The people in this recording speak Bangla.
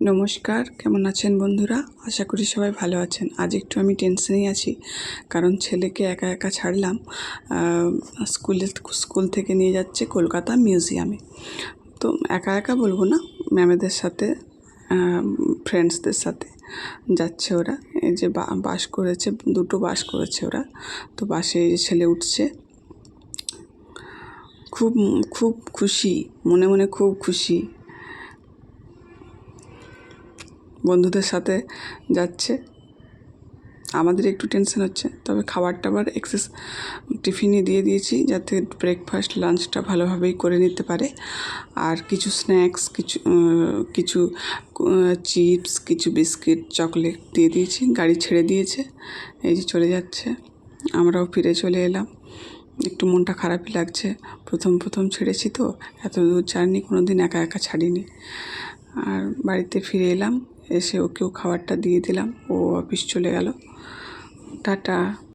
নমস্কার, কেমন আছেন বন্ধুরা? আশা করি সবাই ভালো আছেন। আজ একটু আমি টেনশনেই আছি, কারণ ছেলেকে একা একা ছাড়লাম। স্কুল থেকে নিয়ে যাচ্ছে কলকাতা মিউজিয়ামে। তো একা একা বলবো না, ম্যামেদের সাথে, ফ্রেন্ডসদের সাথে যাচ্ছে ওরা। এই যে বাস করেছে, দুটো বাস করেছে ওরা। তো বাসে এই যে ছেলে উঠছে, খুব খুব খুশি, মনে মনে খুব খুশি। বন্ধুদের সাথে যাচ্ছে, আমাদের একটু টেনশন হচ্ছে। তবে খাবার টাবার টিফিনে দিয়ে দিয়েছি, যাতে ব্রেকফাস্ট লাঞ্চটা ভালোভাবেই করে নিতে পারে। আর কিছু স্ন্যাক্স, কিছু চিপস, কিছু বিস্কিট, চকলেট দিয়ে দিয়েছি। গাড়ি ছেড়ে দিয়েছে, এই যে চলে যাচ্ছে। আমরাও ফিরে চলে এলাম। একটু মনটা খারাপই লাগছে, প্রথম ছেড়েছি তো, এত দূর জার্নি কোনো দিন একা একা ছাড়িনি। আর বাড়িতে ফিরে এলাম, এসে ওকেও খাবারটা দিয়ে দিলাম, ও অফিস চলে গেল। টাটা।